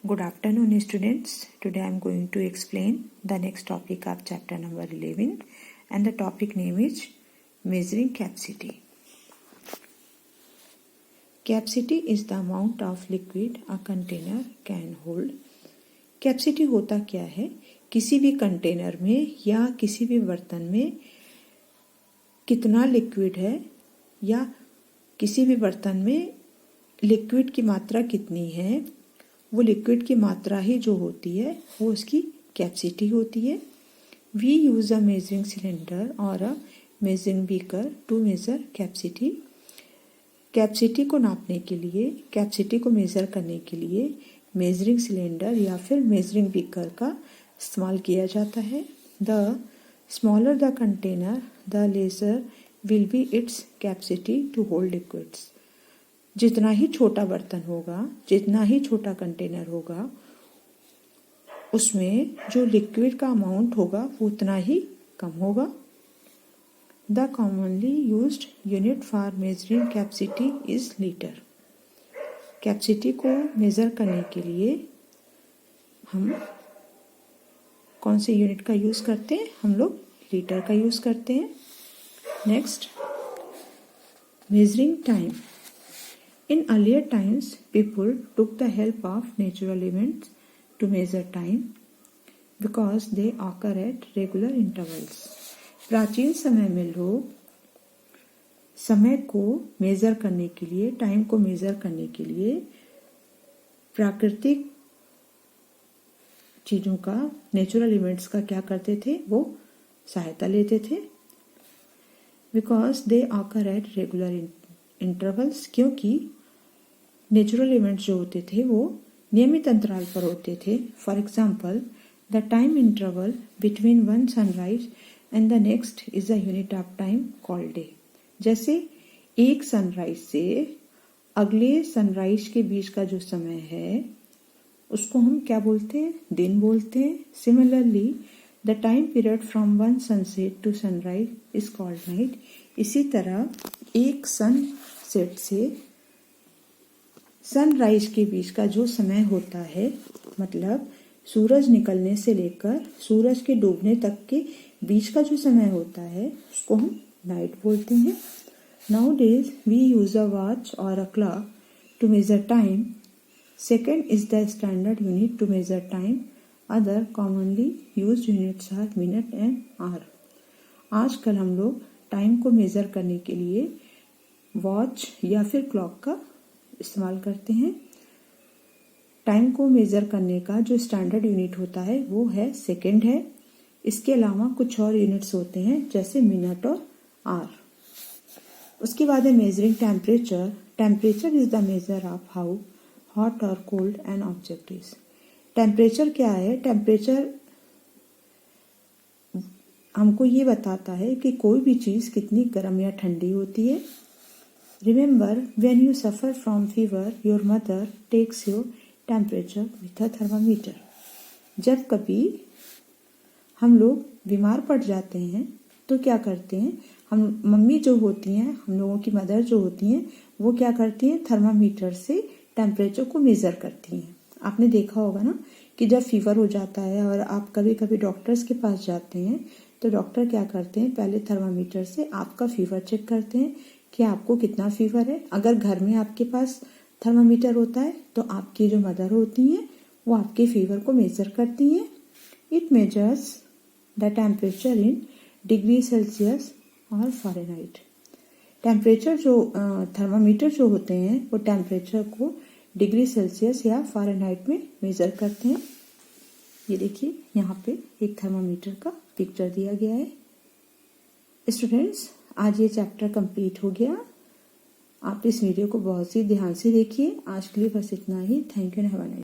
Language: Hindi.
Good afternoon, students. Today I am going to explain the next topic of chapter number 11, and the topic name is measuring capacity. Capacity is the amount of liquid a container can hold. Capacity होता क्या है? किसी भी कंटेनर में या किसी भी बर्तन में कितना लिक्विड है या किसी भी बर्तन में लिक्विड की मात्रा कितनी है, वो लिक्विड की मात्रा ही जो होती है वो उसकी कैपेसिटी होती है. We use a measuring cylinder और a measuring beaker to measure capacity. Capacity को नापने के लिए, कैपेसिटी को मेज़र करने के लिए मेजरिंग सिलेंडर या फिर मेजरिंग बीकर का इस्तेमाल किया जाता है. The smaller the container the lesser will be its capacity to hold liquids. जितना ही छोटा बर्तन होगा, जितना ही छोटा कंटेनर होगा, उसमें जो लिक्विड का अमाउंट होगा वो उतना ही कम होगा. The commonly used unit for measuring capacity is litre. Capacity को मेज़र करने के लिए हम कौन से यूनिट का यूज़ करते हैं? हम लोग लीटर का यूज़ करते हैं. Next, measuring time. In earlier times, people took the help of natural events to measure time because they occur at regular intervals. प्राचीन समय में लोग समय को मेज़र करने के लिए, टाइम को मेज़र करने के लिए प्राकृतिक चीज़ों का, नेचुरल इवेंट्स का क्या करते थे? वो सहायता लेते थे. Because they occur at regular intervals. क्योंकि नेचुरल इवेंट्स जो होते थे वो नियमित अंतराल पर होते थे. For example, the time interval between one sunrise and the next is a unit of time called day. जैसे एक सनराइज से अगले सनराइज के बीच का जो समय है उसको हम क्या बोलते हैं? दिन बोलते हैं. Similarly, the time period from one sunset to sunrise is called night. इसी तरह एक सनसेट से सनराइज के बीच का जो समय होता है, मतलब सूरज निकलने से लेकर सूरज के डूबने तक के बीच का जो समय होता है उसको हम नाइट बोलते हैं. Nowadays we use a watch और a clock to measure time. Second is the standard unit to measure time. Other commonly used units are minute and hour. आजकल हम लोग टाइम को मेजर करने के लिए वॉच या फिर क्लॉक का इस्तेमाल करते हैं. टाइम को मेज़र करने का जो स्टैंडर्ड यूनिट होता है वो है सेकेंड है. इसके अलावा कुछ और यूनिट्स होते हैं जैसे मिनट और आवर. उसके बाद है measuring temperature. Temperature is the measure of how hot और cold an object is. Temperature क्या है? टेम्परेचर हमको ये बताता है कि कोई भी चीज़ कितनी गर्म या ठंडी होती है. Remember, when you suffer from fever, your mother takes your temperature with a thermometer. जब कभी हम लोग बीमार पड़ जाते हैं तो क्या करते हैं? हम मम्मी जो होती हैं, हम लोगों की मदर जो होती हैं, वो क्या करती हैं? थर्मामीटर से टेम्परेचर को मेज़र करती हैं. आपने देखा होगा ना कि जब फीवर हो जाता है और आप कभी कभी डॉक्टर्स के पास जाते हैं तो डॉक्टर क्या करते हैं? पहले थर्मामीटर से आपका फीवर चेक करते हैं कि आपको कितना फीवर है. अगर घर में आपके पास थर्मामीटर होता है तो आपकी जो मदर होती हैं वो आपके फीवर को मेज़र करती हैं. It measures the temperature in degree Celsius और फ़ारेनहाइट. टेम्परेचर जो थर्मामीटर जो होते हैं वो टेम्परेचर को डिग्री सेल्सियस या फ़ारेनहाइट में मेज़र करते हैं. ये देखिए, यहाँ पे एक थर्मामीटर का पिक्चर दिया गया है. स्टूडेंट्स, आज ये चैप्टर कंप्लीट हो गया. आप इस वीडियो को बहुत ही ध्यान से देखिए. आज के लिए बस इतना ही. Thank you and have a nice day.